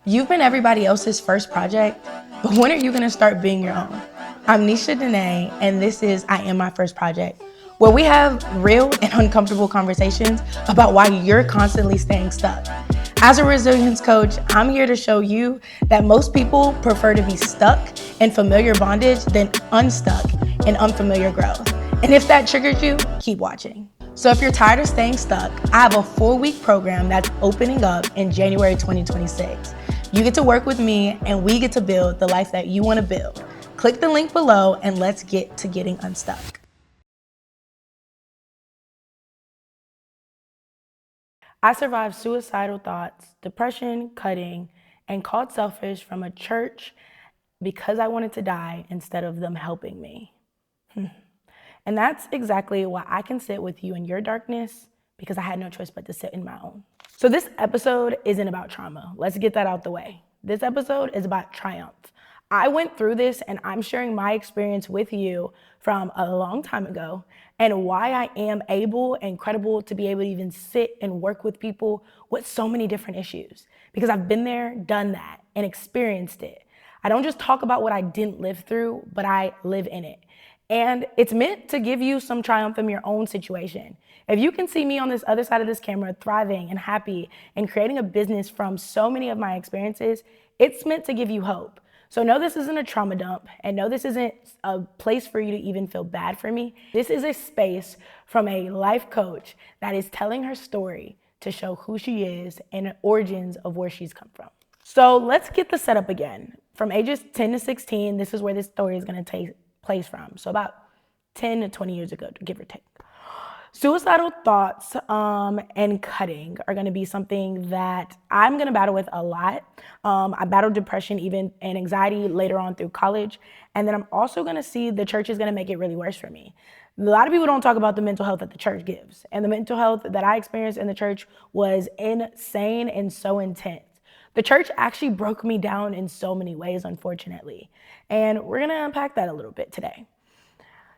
You've been everybody else's first project, but when are you gonna start being your own? I'm Nesha D, and this is I Am My First Project, where we have real and uncomfortable conversations about why you're constantly staying stuck. As a resilience coach, I'm here to show you that most people prefer to be stuck in familiar bondage than unstuck in unfamiliar growth. And if that triggers you, keep watching. So if you're tired of staying stuck, I have a 4-week program that's opening up in January 2026. You get to work with me and we get to build the life that you want to build. Click the link below and let's get to getting unstuck. I survived suicidal thoughts, depression, cutting, and called selfish from a church because I wanted to die instead of them helping me. And that's exactly why I can sit with you in your darkness, because I had no choice but to sit in my own. So this episode isn't about trauma. Let's get that out the way. This episode is about triumph. I went through this and I'm sharing my experience with you from a long time ago and why I am able and credible to be able to even sit and work with people with so many different issues, because I've been there, done that, and experienced it. I don't just talk about what I didn't live through, but I live in it. And it's meant to give you some triumph in your own situation. If you can see me on this other side of this camera thriving and happy and creating a business from so many of my experiences, it's meant to give you hope. So no, this isn't a trauma dump, and no, this isn't a place for you to even feel bad for me. This is a space from a life coach that is telling her story to show who she is and origins of where she's come from. So let's get the setup again. From ages 10 to 16, this is where this story is gonna take place from. So about 10 to 20 years ago, give or take. Suicidal thoughts and cutting are going to be something that I'm going to battle with a lot. I battled depression even and anxiety later on through college. And then I'm also going to see the church is going to make it really worse for me. A lot of people don't talk about the mental health that the church gives. And the mental health that I experienced in the church was insane and so intense. The church actually broke me down in so many ways, unfortunately. And we're going to unpack that a little bit today.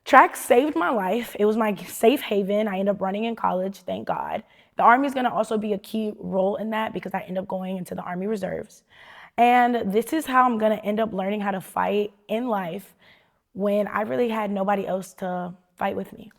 Track saved my life. It was my safe haven. I ended up running in college, thank God. The Army is going to also be a key role in that, because I end up going into the Army Reserves. And this is how I'm going to end up learning how to fight in life when I really had nobody else to fight with me.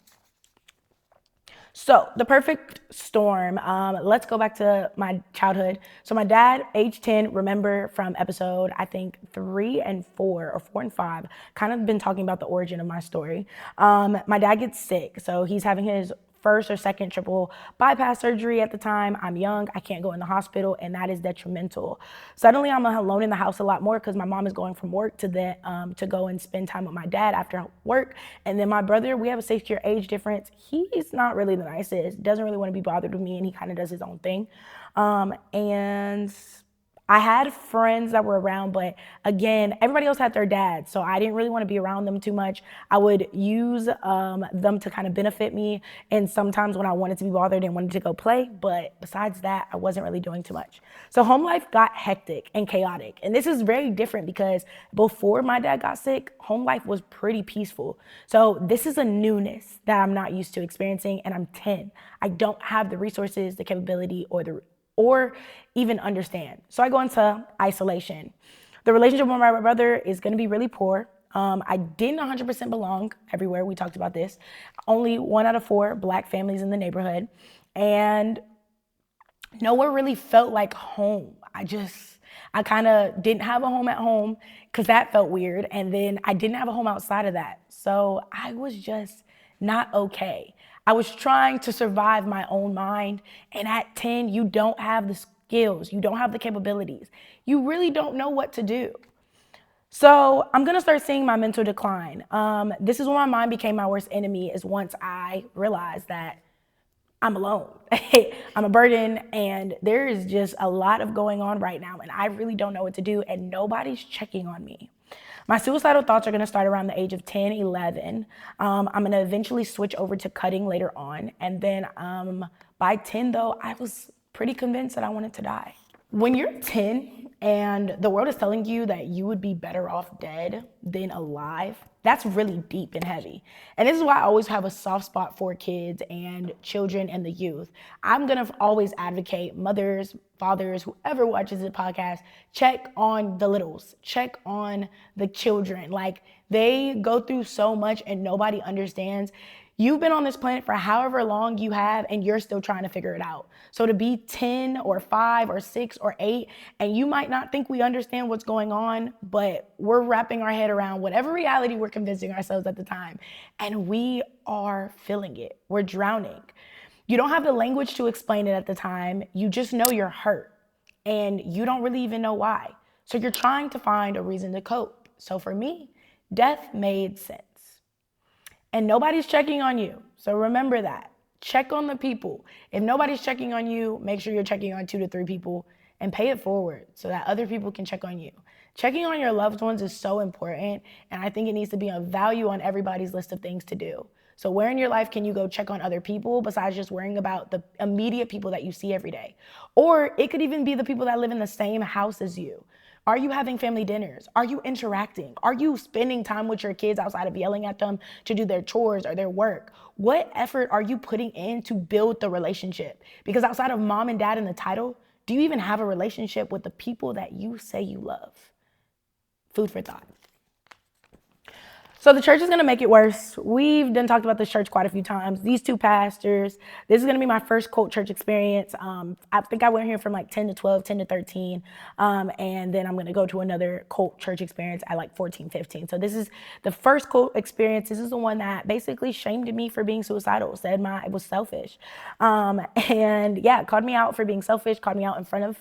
So the perfect storm, let's go back to my childhood. So my dad, age 10, remember from episode, I think 3 and 4 or 4 and 5, kind of been talking about the origin of my story. My dad gets sick. So he's having his first or second triple bypass surgery at the time. I'm young, I can't go in the hospital, and that is detrimental. Suddenly I'm alone in the house a lot more because my mom is going from work to go and spend time with my dad after work. And then my brother, we have a 6-year age difference. He's not really the nicest, doesn't really want to be bothered with me, and he kind of does his own thing. And I had friends that were around, but again, everybody else had their dads, so I didn't really want to be around them too much. I would use them to kind of benefit me, and sometimes when I wanted to be bothered and wanted to go play, but besides that, I wasn't really doing too much. So home life got hectic and chaotic, and this is very different because before my dad got sick, home life was pretty peaceful. So this is a newness that I'm not used to experiencing, and I'm 10. I don't have the resources, the capability, or even understand. So I go into isolation. The relationship with my brother is going to be really poor. I didn't 100% belong everywhere. We talked about this. Only 1 out of 4 Black families in the neighborhood. And nowhere really felt like home. I kind of didn't have a home at home because that felt weird. And then I didn't have a home outside of that. So I was just not okay. I was trying to survive my own mind. And at 10, you don't have the skills. You don't have the capabilities. You really don't know what to do. So I'm going to start seeing my mental decline. This is when my mind became my worst enemy, is once I realized that I'm alone. I'm a burden, and there is just a lot of going on right now, and I really don't know what to do, and nobody's checking on me. My suicidal thoughts are going to start around the age of 10, 11. I'm going to eventually switch over to cutting later on. And then by 10, though, I was pretty convinced that I wanted to die. When you're 10 and the world is telling you that you would be better off dead than alive, that's really deep and heavy. And this is why I always have a soft spot for kids and children and the youth. I'm gonna always advocate mothers, fathers, whoever watches the podcast, check on the littles, check on the children. Like, they go through so much and nobody understands. You've been on this planet for however long you have, and you're still trying to figure it out. So to be 10 or 5 or 6 or 8, and you might not think we understand what's going on, but we're wrapping our head around whatever reality we're convincing ourselves at the time, and we are feeling it. We're drowning. You don't have the language to explain it at the time. You just know you're hurt, and you don't really even know why. So you're trying to find a reason to cope. So for me, death made sense. And nobody's checking on you. So remember that. Check on the people. If nobody's checking on you, make sure you're checking on 2 to 3 people and pay it forward so that other people can check on you. Checking on your loved ones is so important, and I think it needs to be a value on everybody's list of things to do. So where in your life can you go check on other people besides just worrying about the immediate people that you see every day? Or it could even be the people that live in the same house as you. Are you having family dinners? Are you interacting? Are you spending time with your kids outside of yelling at them to do their chores or their work? What effort are you putting in to build the relationship? Because outside of mom and dad in the title, do you even have a relationship with the people that you say you love? Food for thought. So the church is going to make it worse. We've done talked about this church quite a few times. These 2 pastors. This is going to be my first cult church experience. I think I went here from like 10 to 12, 10 to 13. And then I'm going to go to another cult church experience at like 14, 15. So this is the first cult experience. This is the one that basically shamed me for being suicidal, said it was selfish. And yeah, called me out for being selfish, called me out in front of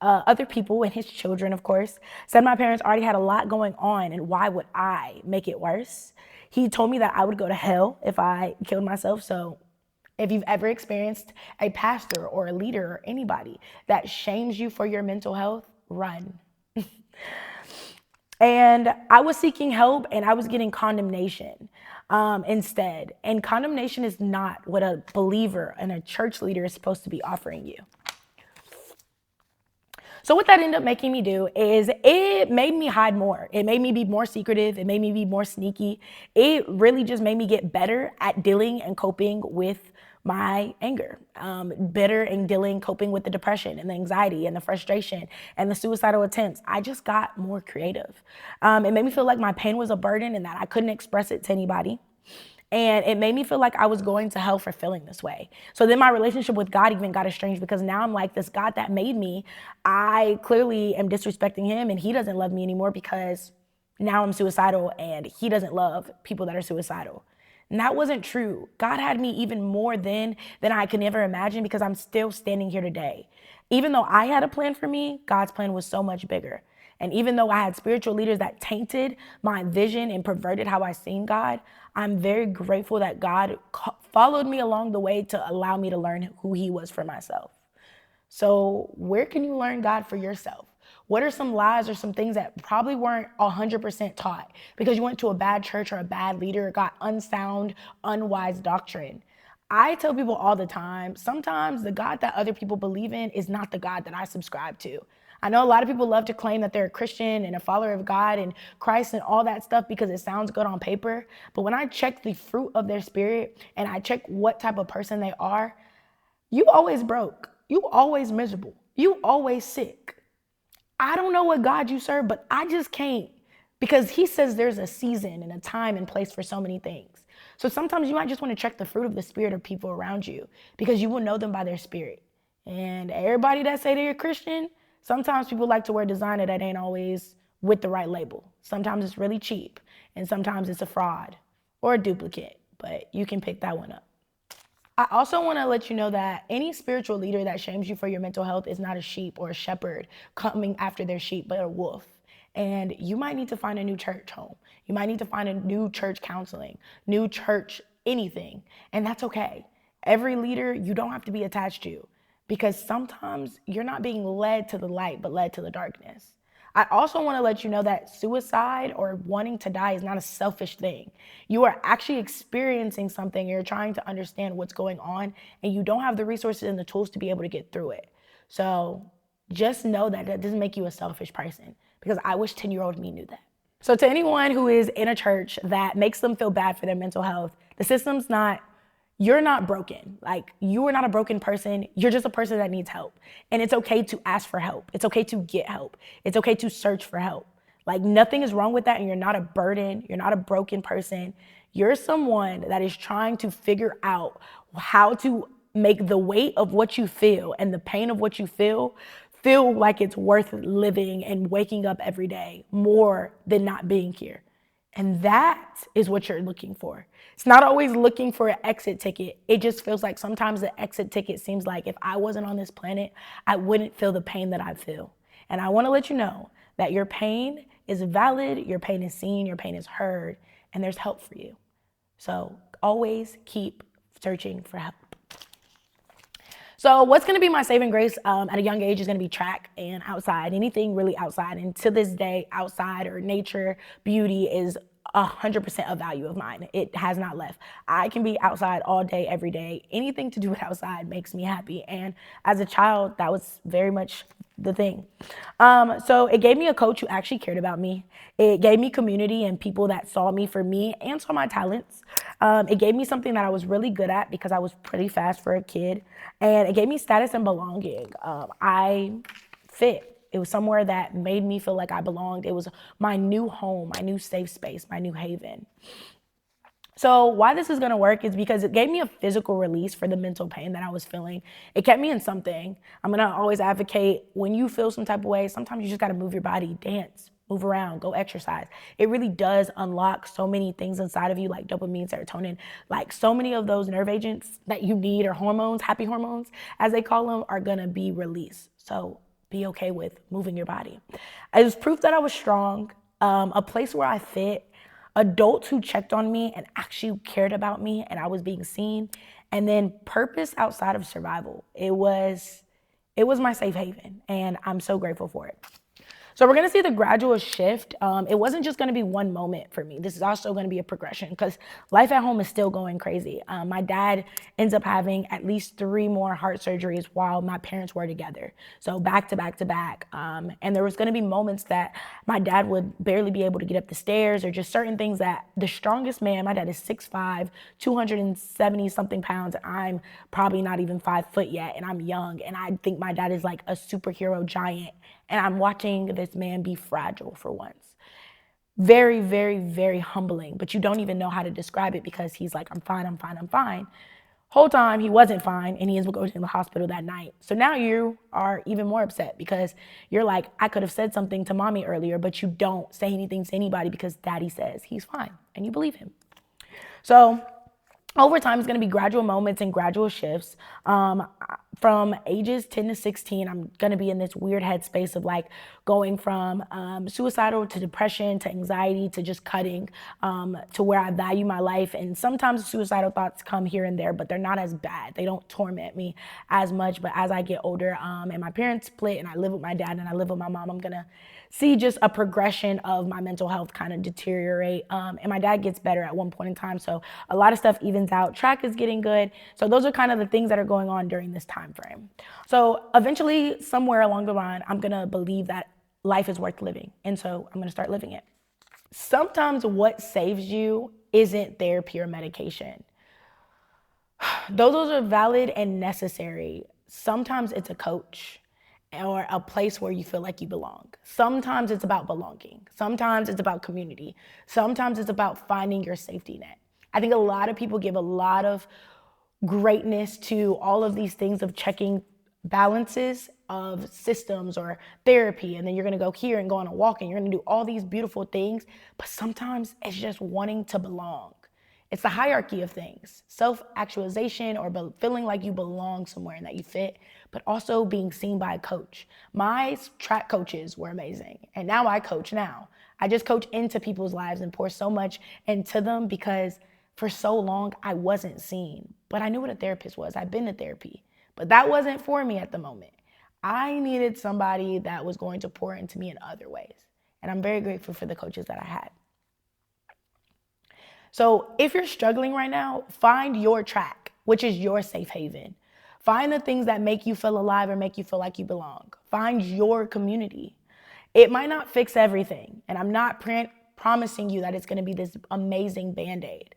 other people and his children, of course. Said my parents already had a lot going on, and why would I make it worse? He told me that I would go to hell if I killed myself. So if you've ever experienced a pastor or a leader or anybody that shames you for your mental health, run. And I was seeking help, and I was getting condemnation instead. And condemnation is not what a believer and a church leader is supposed to be offering you. So what that ended up making me do is it made me hide more. It made me be more secretive. It made me be more sneaky. It really just made me get better at dealing and coping with my anger, better in coping with the depression and the anxiety and the frustration and the suicidal attempts. I just got more creative. It made me feel like my pain was a burden and that I couldn't express it to anybody. And it made me feel like I was going to hell for feeling this way. So then my relationship with God even got estranged, because now I'm like, this God that made me, I clearly am disrespecting him, and he doesn't love me anymore because now I'm suicidal and he doesn't love people that are suicidal. And that wasn't true. God had me even more then than I could ever imagine, because I'm still standing here today. Even though I had a plan for me, God's plan was so much bigger. And even though I had spiritual leaders that tainted my vision and perverted how I seen God, I'm very grateful that God followed me along the way to allow me to learn who he was for myself. So where can you learn God for yourself? What are some lies or some things that probably weren't 100% taught because you went to a bad church or a bad leader or got unsound, unwise doctrine? I tell people all the time, sometimes the God that other people believe in is not the God that I subscribe to. I know a lot of people love to claim that they're a Christian and a follower of God and Christ and all that stuff because it sounds good on paper. But when I check the fruit of their spirit and I check what type of person they are, you always broke. You always miserable. You always sick. I don't know what God you serve, but I just can't, because he says there's a season and a time and place for so many things. So sometimes you might just want to check the fruit of the spirit of people around you, because you will know them by their spirit. And everybody that say they're a Christian, sometimes people like to wear designer that ain't always with the right label. Sometimes it's really cheap, and sometimes it's a fraud or a duplicate, but you can pick that one up. I also want to let you know that any spiritual leader that shames you for your mental health is not a sheep or a shepherd coming after their sheep, but a wolf. And you might need to find a new church home. You might need to find a new church counseling, new church anything, and that's okay. Every leader you don't have to be attached to, because sometimes you're not being led to the light, but led to the darkness. I also want to let you know that suicide or wanting to die is not a selfish thing. You are actually experiencing something. You're trying to understand what's going on, and you don't have the resources and the tools to be able to get through it. So just know that that doesn't make you a selfish person, because I wish 10-year-old me knew that. So to anyone who is in a church that makes them feel bad for their mental health, the system's not, you're not broken. Like, you are not a broken person. You're just a person that needs help. And it's okay to ask for help. It's okay to get help. It's okay to search for help. Like, nothing is wrong with that, and you're not a burden. You're not a broken person. You're someone that is trying to figure out how to make the weight of what you feel and the pain of what you feel like it's worth living and waking up every day more than not being here. And that is what you're looking for. It's not always looking for an exit ticket. It just feels like sometimes the exit ticket seems like if I wasn't on this planet, I wouldn't feel the pain that I feel. And I want to let you know that your pain is valid, your pain is seen, your pain is heard, and there's help for you. So always keep searching for help. So what's going to be my saving grace at a young age is going to be track and outside, anything really outside. And to this day, outside or nature, beauty is 100% a value of mine. It has not left. I can be outside all day, every day. Anything to do with outside makes me happy. And as a child, that was very much the thing. So it gave me a coach who actually cared about me. It gave me community and people that saw me for me and saw my talents. It gave me something that I was really good at because I was pretty fast for a kid. And it gave me status and belonging. I fit. It was somewhere that made me feel like I belonged. It was my new home, my new safe space, my new haven. So why this is going to work is because it gave me a physical release for the mental pain that I was feeling. It kept me in something. I'm going to always advocate when you feel some type of way, sometimes you just got to move your body, dance, move around, go exercise. It really does unlock so many things inside of you, like dopamine, serotonin, like so many of those nerve agents that you need, or hormones, happy hormones, as they call them, are going to be released. So be okay with moving your body. It was proof that I was strong, a place where I fit, adults who checked on me and actually cared about me and I was being seen, and then purpose outside of survival. It was my safe haven, and I'm so grateful for it. So we're going to see the gradual shift. It wasn't just going to be one moment for me. This is also going to be a progression because life at home is still going crazy. My dad ends up having at least 3 more heart surgeries while my parents were together. So back to back to back. And there was going to be moments that my dad would barely be able to get up the stairs, or just certain things that the strongest man, my dad is 6'5", 270 something pounds. I'm probably not even 5 foot yet, and I'm young. And I think my dad is like a superhero giant. And I'm watching this man be fragile for once. Very, very, very humbling, but you don't even know how to describe it because he's like, I'm fine, I'm fine, I'm fine. Whole time he wasn't fine, and he ends up going to the hospital that night. So now you are even more upset because you're like, I could have said something to mommy earlier, but you don't say anything to anybody because daddy says he's fine, and you believe him. So over time, it's going to be gradual moments and gradual shifts. From ages 10 to 16, I'm going to be in this weird headspace of like going from suicidal to depression to anxiety to just cutting, to where I value my life. And sometimes suicidal thoughts come here and there, but they're not as bad. They don't torment me as much. But as I get older, and my parents split and I live with my dad and I live with my mom, I'm going to see just a progression of my mental health kind of deteriorate. And my dad gets better at one point in time. So a lot of stuff evens out. Track is getting good. So those are kind of the things that are going on during this time frame. So eventually, somewhere along the line, I'm going to believe that life is worth living. And so I'm going to start living it. Sometimes what saves you isn't therapy or medication. Though those are valid and necessary, sometimes it's a coach or a place where you feel like you belong. Sometimes it's about belonging. Sometimes it's about community. Sometimes it's about finding your safety net. I think a lot of people give a lot of greatness to all of these things of checking balances of systems or therapy, and then you're gonna go here and go on a walk and you're gonna do all these beautiful things, but sometimes it's just wanting to belong. It's the hierarchy of things, self-actualization or feeling like you belong somewhere and that you fit, but also being seen by a coach. My track coaches were amazing, and now I coach now. I just coach into people's lives and pour so much into them because for so long I wasn't seen, but I knew what a therapist was. I've been to therapy, but that wasn't for me at the moment. I needed somebody that was going to pour into me in other ways, and I'm very grateful for the coaches that I had. So if you're struggling right now, find your track, which is your safe haven. Find the things that make you feel alive or make you feel like you belong. Find your community. It might not fix everything, and I'm not promising you that it's going to be this amazing Band-Aid,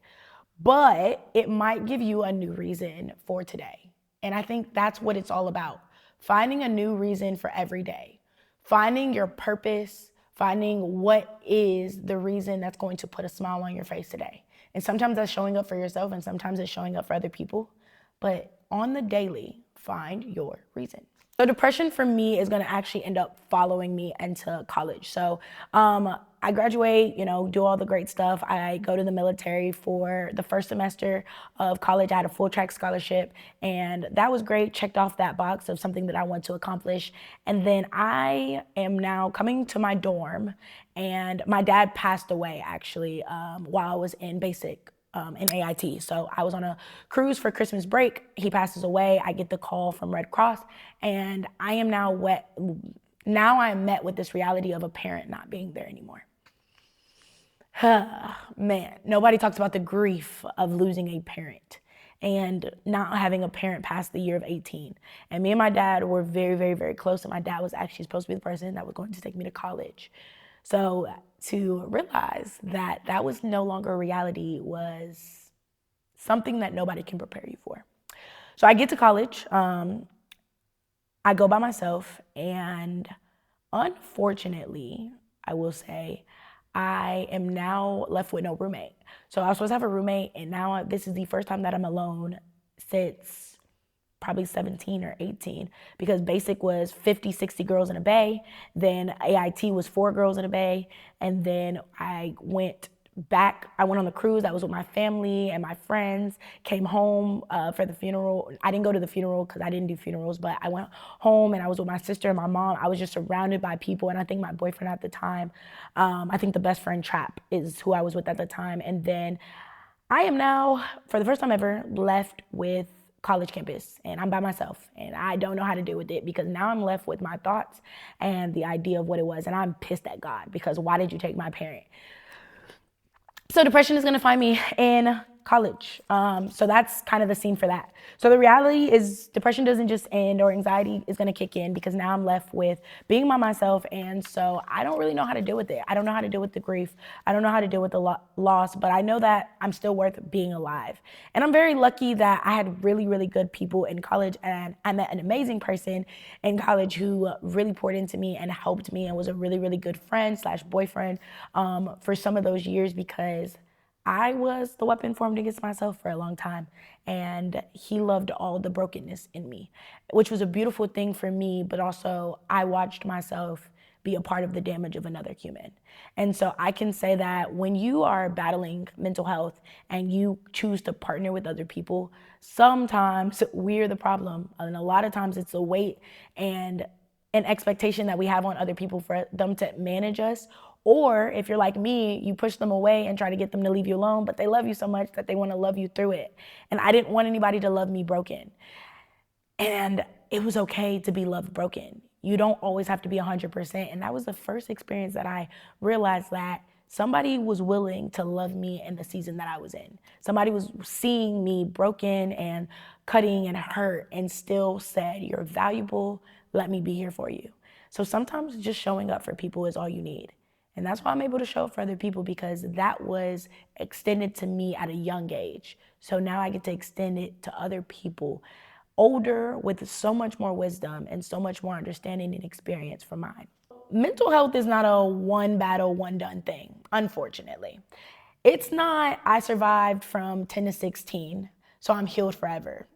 but it might give you a new reason for today. And I think that's what it's all about. Finding a new reason for every day. Finding your purpose, finding what is the reason that's going to put a smile on your face today. And sometimes that's showing up for yourself, and sometimes it's showing up for other people. But on the daily, find your reason. So depression for me is going to actually end up following me into college. So I graduate, do all the great stuff. I go to the military for the first semester of college. I had a full track scholarship, and that was great. Checked off that box of something that I want to accomplish. And then I am now coming to my dorm, and my dad passed away actually while I was in basic in AIT. So I was on a cruise for Christmas break. He passes away. I get the call from Red Cross, and I am now I am met with this reality of a parent not being there anymore. Man, nobody talks about the grief of losing a parent and not having a parent past the year of 18. And me and my dad were very, very, very close. And my dad was actually supposed to be the person that was going to take me to college. So to realize that that was no longer a reality was something that nobody can prepare you for. So I get to college. I go by myself, and unfortunately, I will say, I am now left with no roommate. So I was supposed to have a roommate, and now this is the first time that I'm alone since probably 17 or 18, because basic was 50, 60 girls in a bay. Then AIT was 4 girls in a bay. And then I went on the cruise. I was with my family and my friends, came home for the funeral. I didn't go to the funeral because I didn't do funerals, but I went home and I was with my sister and my mom. I was just surrounded by people. And I think my boyfriend at the time, I think the best friend Trap is who I was with at the time. And then I am now, for the first time ever, left with college campus, and I'm by myself, and I don't know how to deal with it because now I'm left with my thoughts and the idea of what it was, and I'm pissed at God because why did you take my parent? So depression is going to find me in college. So that's kind of the scene for that. So the reality is depression doesn't just end, or anxiety is going to kick in, because now I'm left with being by myself. And so I don't really know how to deal with it. I don't know how to deal with the grief. I don't know how to deal with the loss, but I know that I'm still worth being alive. And I'm very lucky that I had really, really good people in college, and I met an amazing person in college who really poured into me and helped me and was a really, really good friend / boyfriend for some of those years, because I was the weapon formed against myself for a long time, and he loved all the brokenness in me, which was a beautiful thing for me, but also I watched myself be a part of the damage of another human. And so I can say that when you are battling mental health and you choose to partner with other people, sometimes we're the problem, and a lot of times it's a weight and an expectation that we have on other people for them to manage us. Or if you're like me, you push them away and try to get them to leave you alone, but they love you so much that they want to love you through it. And I didn't want anybody to love me broken. And it was okay to be loved broken. You don't always have to be 100%. And that was the first experience that I realized that somebody was willing to love me in the season that I was in. Somebody was seeing me broken and cutting and hurt and still said, "You're valuable, let me be here for you." So sometimes just showing up for people is all you need. And that's why I'm able to show up for other people, because that was extended to me at a young age. So now I get to extend it to other people older with so much more wisdom and so much more understanding and experience from mine. Mental health is not a one battle, one done thing, unfortunately. It's not, I survived from 10 to 16, so I'm healed forever.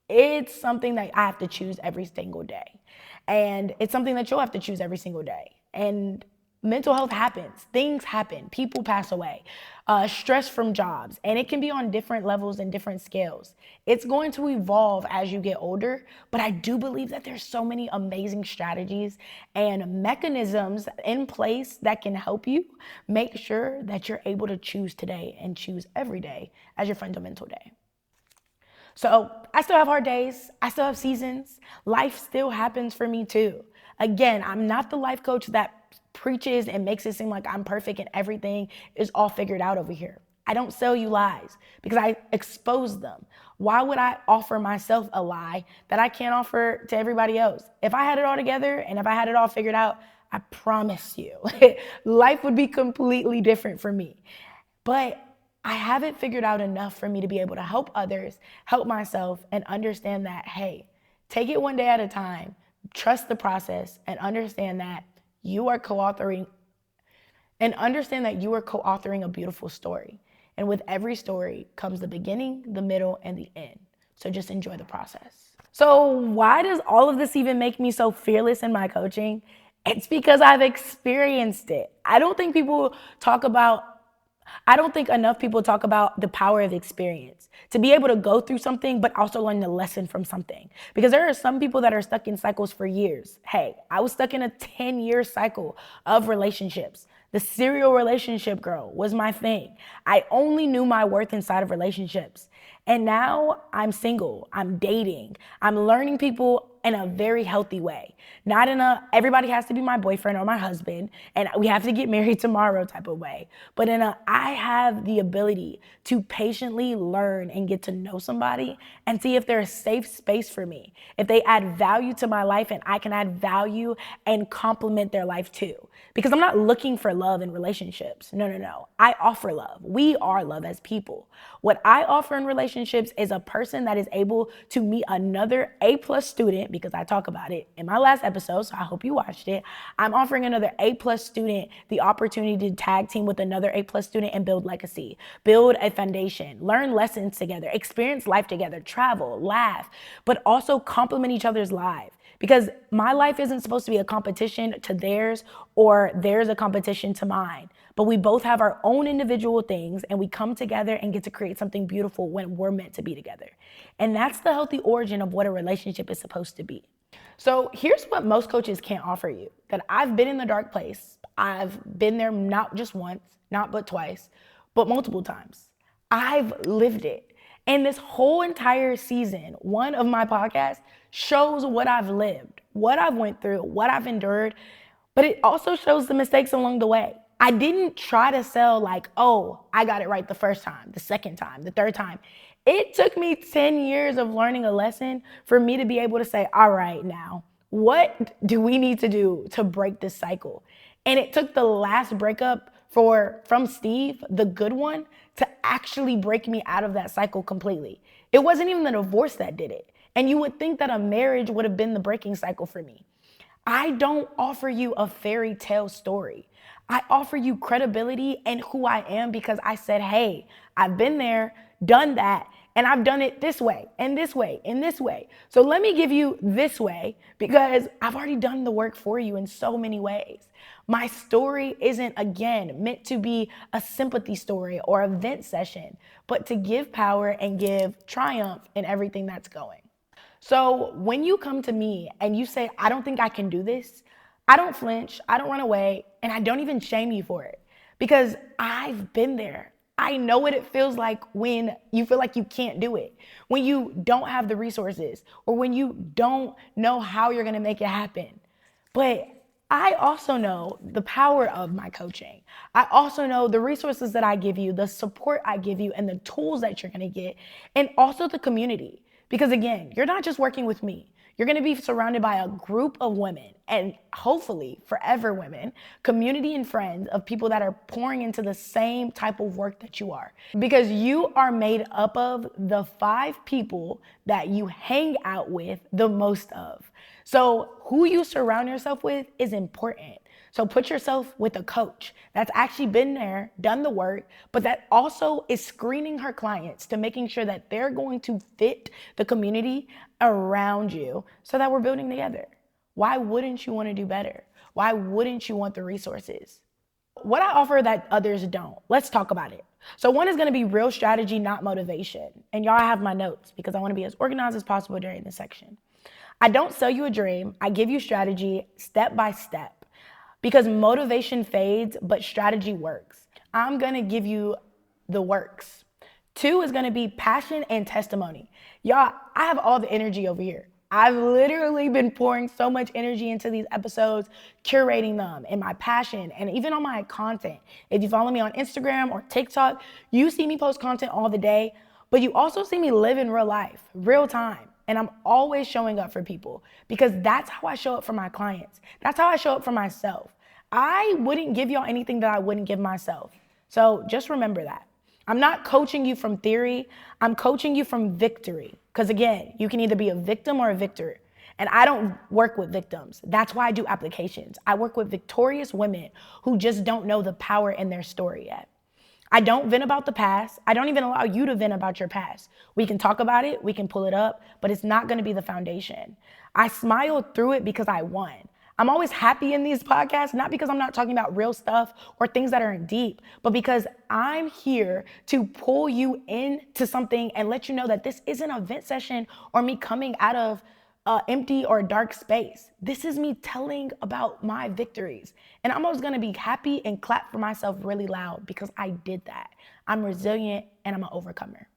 It's something that I have to choose every single day. And it's something that you'll have to choose every single day. And mental health happens. Things happen. People pass away. Stress from jobs. And it can be on different levels and different scales. It's going to evolve as you get older. But I do believe that there's so many amazing strategies and mechanisms in place that can help you make sure that you're able to choose today and choose every day as your fundamental day. So I still have hard days. I still have seasons. Life still happens for me too. Again, I'm not the life coach that preaches and makes it seem like I'm perfect and everything is all figured out over here. I don't sell you lies because I expose them. Why would I offer myself a lie that I can't offer to everybody else? If I had it all together and if I had it all figured out, I promise you, life would be completely different for me. But I haven't figured out enough for me to be able to help others, help myself, and understand that, hey, take it one day at a time, trust the process, and understand that you are co-authoring a beautiful story. And with every story comes the beginning, the middle, and the end. So just enjoy the process. So why does all of this even make me so fearless in my coaching? It's because I've experienced it. I don't think enough people talk about the power of experience, to be able to go through something, but also learn the lesson from something. Because there are some people that are stuck in cycles for years. Hey, I was stuck in a 10-year cycle of relationships. The serial relationship girl was my thing. I only knew my worth inside of relationships. And now I'm single, I'm dating, I'm learning people in a very healthy way. Not in a, everybody has to be my boyfriend or my husband, and we have to get married tomorrow type of way. But in a, I have the ability to patiently learn and get to know somebody and see if they're a safe space for me, if they add value to my life and I can add value and complement their life too. Because I'm not looking for love in relationships. No. I offer love. We are love as people. What I offer in relationships is a person that is able to meet another A+ student, because I talk about it in my last episode, so I hope you watched it. I'm offering another A+ student the opportunity to tag team with another A+ student and build legacy, build a foundation, learn lessons together, experience life together, travel, laugh, but also complement each other's lives. Because my life isn't supposed to be a competition to theirs or theirs a competition to mine. But we both have our own individual things and we come together and get to create something beautiful when we're meant to be together. And that's the healthy origin of what a relationship is supposed to be. So here's what most coaches can't offer you. That I've been in the dark place. I've been there not just once, not but twice, but multiple times. I've lived it. And this whole entire season, one of my podcasts shows what I've lived, what I've went through, what I've endured, but it also shows the mistakes along the way. I didn't try to sell like, oh, I got it right the first time, the second time, the third time. It took me 10 years of learning a lesson for me to be able to say, all right, now, what do we need to do to break this cycle? And it took the last breakup from Steve, the good one, to actually break me out of that cycle completely. It wasn't even the divorce that did it. And you would think that a marriage would have been the breaking cycle for me. I don't offer you a fairy tale story. I offer you credibility and who I am because I said, hey, I've been there, done that, and I've done it this way, and this way, and this way. So let me give you this way because I've already done the work for you in so many ways. My story isn't, again, meant to be a sympathy story or a vent session, but to give power and give triumph in everything that's going. So when you come to me and you say, I don't think I can do this, I don't flinch, I don't run away, and I don't even shame you for it because I've been there. I know what it feels like when you feel like you can't do it, when you don't have the resources, or when you don't know how you're gonna make it happen. But I also know the power of my coaching. I also know the resources that I give you, the support I give you, and the tools that you're gonna get, and also the community. Because again, you're not just working with me. You're gonna be surrounded by a group of women, and hopefully forever women, community and friends of people that are pouring into the same type of work that you are. Because you are made up of the 5 people that you hang out with the most of. So who you surround yourself with is important. So put yourself with a coach that's actually been there, done the work, but that also is screening her clients to making sure that they're going to fit the community around you so that we're building together. Why wouldn't you want to do better? Why wouldn't you want the resources? What I offer that others don't, let's talk about it. So one is going to be real strategy, not motivation. And y'all have my notes because I want to be as organized as possible during this section. I don't sell you a dream. I give you strategy step by step. Because motivation fades, but strategy works. I'm gonna give you the works. 2 is gonna be passion and testimony. Y'all, I have all the energy over here. I've literally been pouring so much energy into these episodes, curating them and my passion, and even on my content. If you follow me on Instagram or TikTok, you see me post content all the day, but you also see me live in real life, real time. And I'm always showing up for people because that's how I show up for my clients. That's how I show up for myself. I wouldn't give y'all anything that I wouldn't give myself. So just remember that. I'm not coaching you from theory. I'm coaching you from victory. Because again, you can either be a victim or a victor. And I don't work with victims. That's why I do applications. I work with victorious women who just don't know the power in their story yet. I don't vent about the past. I don't even allow you to vent about your past. We can talk about it, we can pull it up, but it's not gonna be the foundation. I smiled through it because I won. I'm always happy in these podcasts, not because I'm not talking about real stuff or things that aren't deep, but because I'm here to pull you into something and let you know that this isn't a vent session or me coming out of empty or dark space. This is me telling about my victories. And I'm always gonna be happy and clap for myself really loud because I did that. I'm resilient and I'm an overcomer.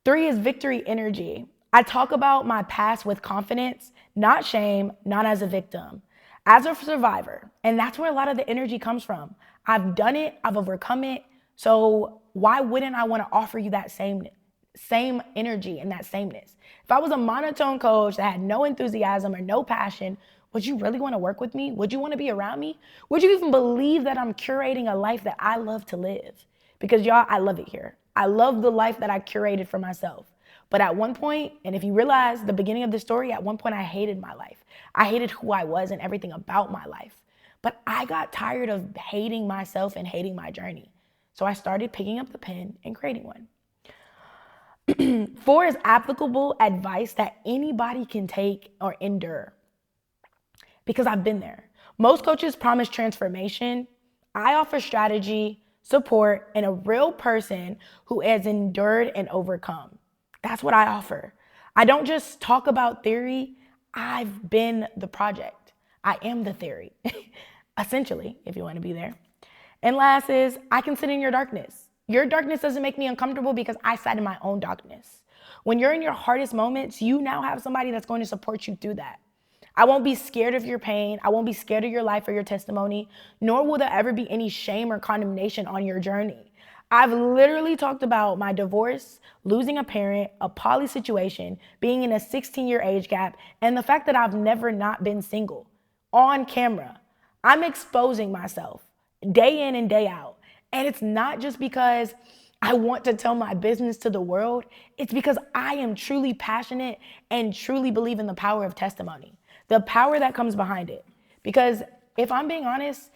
3 is victory energy. I talk about my past with confidence, not shame, not as a victim, as a survivor. And that's where a lot of the energy comes from. I've done it, I've overcome it. So why wouldn't I want to offer you that same energy and that sameness? If I was a monotone coach that had no enthusiasm or no passion, would you really want to work with me? Would you want to be around me? Would you even believe that I'm curating a life that I love to live? Because y'all, I love it here. I love the life that I curated for myself. But at one point, and if you realize the beginning of the story, at one point I hated my life. I hated who I was and everything about my life. But I got tired of hating myself and hating my journey. So I started picking up the pen and creating one. 4 is applicable advice that anybody can take or endure. Because I've been there. Most coaches promise transformation. I offer strategy, support, and a real person who has endured and overcome. That's what I offer. I don't just talk about theory. I've been the project. I am the theory, essentially, if you want to be there. And last is, I can sit in your darkness. Your darkness doesn't make me uncomfortable because I sat in my own darkness. When you're in your hardest moments, you now have somebody that's going to support you through that. I won't be scared of your pain. I won't be scared of your life or your testimony, nor will there ever be any shame or condemnation on your journey. I've literally talked about my divorce, losing a parent, a poly situation, being in a 16-year age gap, and the fact that I've never not been single on camera. I'm exposing myself day in and day out. And it's not just because I want to tell my business to the world. It's because I am truly passionate and truly believe in the power of testimony, the power that comes behind it. Because if I'm being honest,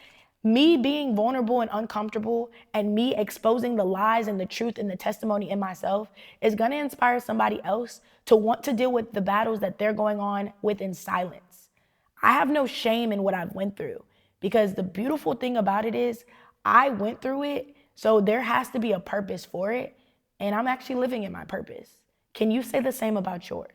me being vulnerable and uncomfortable and me exposing the lies and the truth and the testimony in myself is going to inspire somebody else to want to deal with the battles that they're going on with in silence. I have no shame in what I've went through because the beautiful thing about it is I went through it, so there has to be a purpose for it, and I'm actually living in my purpose. Can you say the same about yours?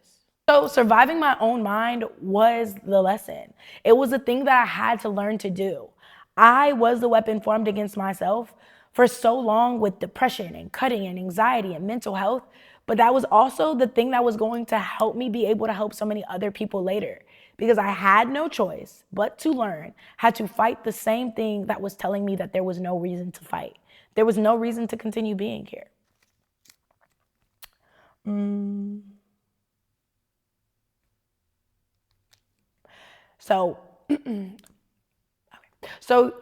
So surviving my own mind was the lesson. It was a thing that I had to learn to do. I was the weapon formed against myself for so long with depression and cutting and anxiety and mental health, but that was also the thing that was going to help me be able to help so many other people later because I had no choice but to learn how to fight the same thing that was telling me that there was no reason to fight. There was no reason to continue being here. So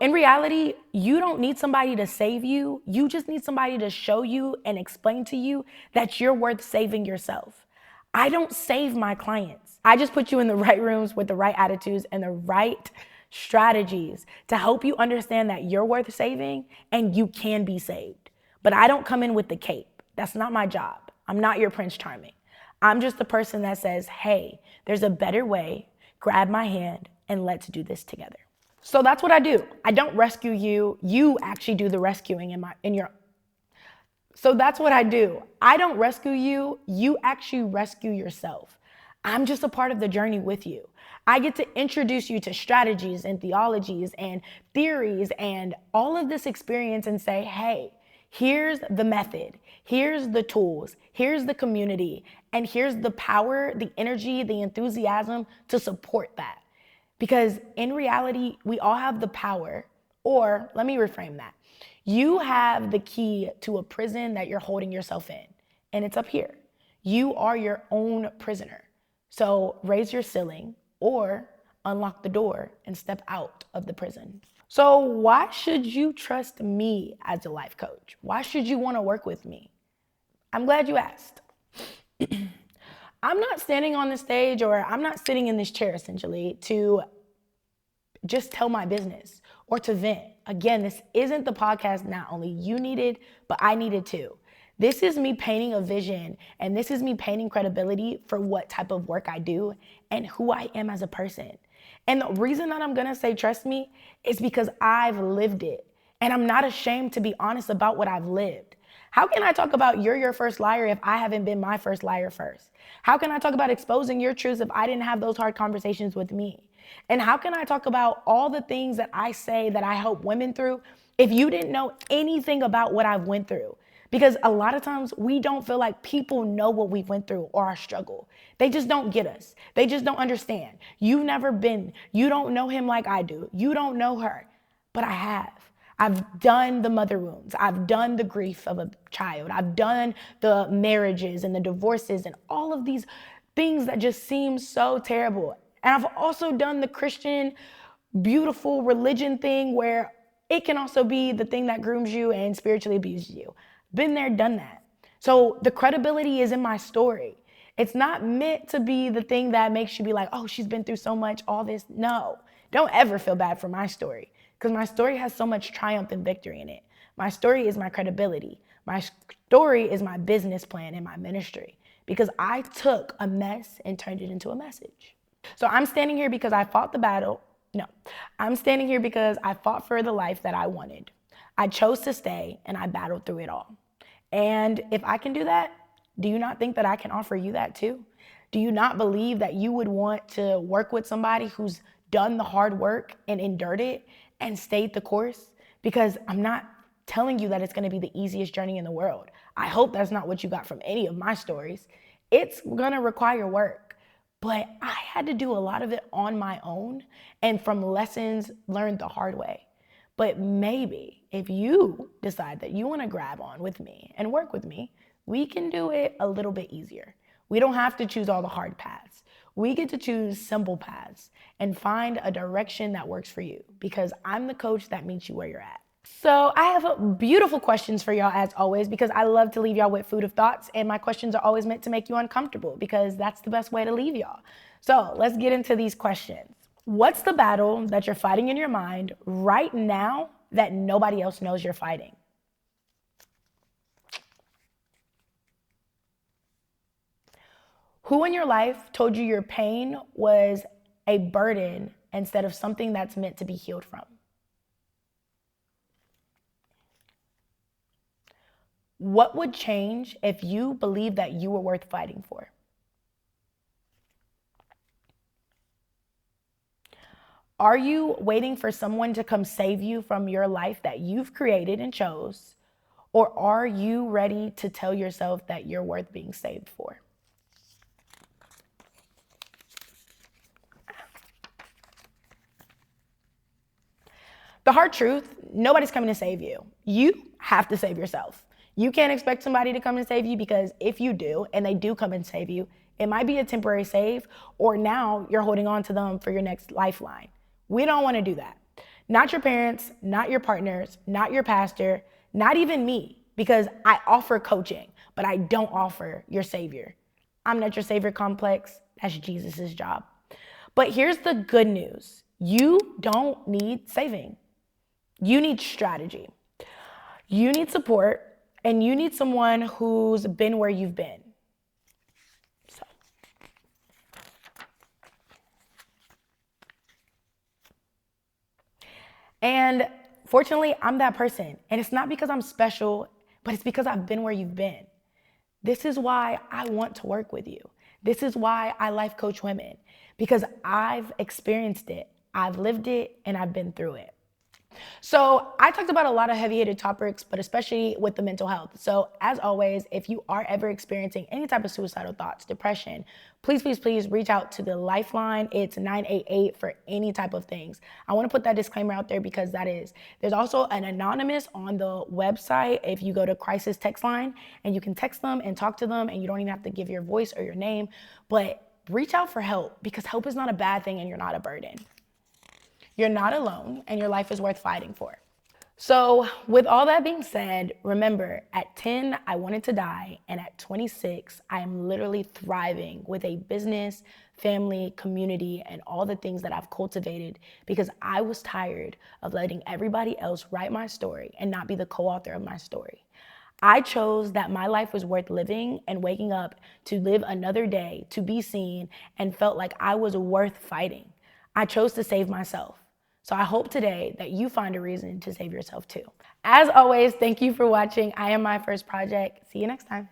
in reality, you don't need somebody to save you. You just need somebody to show you and explain to you that you're worth saving yourself. I don't save my clients. I just put you in the right rooms with the right attitudes and the right strategies to help you understand that you're worth saving and you can be saved. But I don't come in with the cape. That's not my job. I'm not your Prince Charming. I'm just the person that says, hey, there's a better way. Grab my hand and let's do this together. So that's what I do. I don't rescue you. You actually do the rescuing So that's what I do. I don't rescue you. You actually rescue yourself. I'm just a part of the journey with you. I get to introduce you to strategies and theologies and theories and all of this experience and say, hey, here's the method. Here's the tools. Here's the community. And here's the power, the energy, the enthusiasm to support that. Because in reality, we all have the power, or let me reframe that. You have the key to a prison that you're holding yourself in, and it's up here. You are your own prisoner. So raise your ceiling or unlock the door and step out of the prison. So why should you trust me as a life coach? Why should you want to work with me? I'm glad you asked. I'm not standing on the stage, or I'm not sitting in this chair essentially to just tell my business or to vent. Again, this isn't the podcast not only you needed, but I needed too. This is me painting a vision, and this is me painting credibility for what type of work I do and who I am as a person. And the reason that I'm gonna say trust me is because I've lived it, and I'm not ashamed to be honest about what I've lived. How can I talk about you're your first liar if I haven't been my first liar first? How can I talk about exposing your truths if I didn't have those hard conversations with me? And how can I talk about all the things that I say that I help women through if you didn't know anything about what I've went through? Because a lot of times we don't feel like people know what we went through or our struggle. They just don't get us. They just don't understand. You've never been, you don't know him like I do. You don't know her, but I have. I've done the mother wounds. I've done the grief of a child. I've done the marriages and the divorces and all of these things that just seem so terrible. And I've also done the Christian, beautiful religion thing where it can also be the thing that grooms you and spiritually abuses you. Been there, done that. So the credibility is in my story. It's not meant to be the thing that makes you be like, oh, she's been through so much, all this. No, don't ever feel bad for my story, because my story has so much triumph and victory in it. My story is my credibility. My story is my business plan and my ministry, because I took a mess and turned it into a message. So I'm standing here because I fought the battle. No, I'm standing here because I fought for the life that I wanted. I chose to stay, and I battled through it all. And if I can do that, do you not think that I can offer you that too? Do you not believe that you would want to work with somebody who's done the hard work and endured it and stayed the course? Because I'm not telling you that it's going to be the easiest journey in the world. I hope that's not what you got from any of my stories. It's going to require work. But I had to do a lot of it on my own and from lessons learned the hard way. But maybe if you decide that you want to grab on with me and work with me, we can do it a little bit easier. We don't have to choose all the hard paths. We get to choose simple paths and find a direction that works for you, because I'm the coach that meets you where you're at. So I have beautiful questions for y'all as always, because I love to leave y'all with food of thoughts, and my questions are always meant to make you uncomfortable, because that's the best way to leave y'all. So let's get into these questions. What's the battle that you're fighting in your mind right now that nobody else knows you're fighting? Who in your life told you your pain was a burden instead of something that's meant to be healed from? What would change if you believed that you were worth fighting for? Are you waiting for someone to come save you from your life that you've created and chose? Or are you ready to tell yourself that you're worth being saved for? The hard truth, nobody's coming to save you. You have to save yourself. You can't expect somebody to come and save you, because if you do, and they do come and save you, it might be a temporary save, or now you're holding on to them for your next lifeline. We don't want to do that. Not your parents, not your partners, not your pastor, not even me, because I offer coaching, but I don't offer your savior. I'm not your savior complex. That's Jesus's job. But here's the good news. You don't need saving. You need strategy. You need support, and you need someone who's been where you've been. So. And fortunately, I'm that person. And it's not because I'm special, but it's because I've been where you've been. This is why I want to work with you. This is why I life coach women, because I've experienced it, I've lived it, and I've been through it. So I talked about a lot of heavy-hitted topics, but especially with the mental health. So as always, if you are ever experiencing any type of suicidal thoughts, depression, please, please, please reach out to the Lifeline. It's 988 for any type of things. I want to put that disclaimer out there because there's also an anonymous on the website if you go to crisis text line, and you can text them and talk to them, and you don't even have to give your voice or your name, but reach out for help because help is not a bad thing and you're not a burden. You're not alone, and your life is worth fighting for. So, with all that being said, remember at 10, I wanted to die, and at 26, I am literally thriving with a business, family, community, and all the things that I've cultivated because I was tired of letting everybody else write my story and not be the co author of my story. I chose that my life was worth living and waking up to live another day, to be seen, and felt like I was worth fighting. I chose to save myself. So I hope today that you find a reason to save yourself too. As always, thank you for watching. I am my first project. See you next time.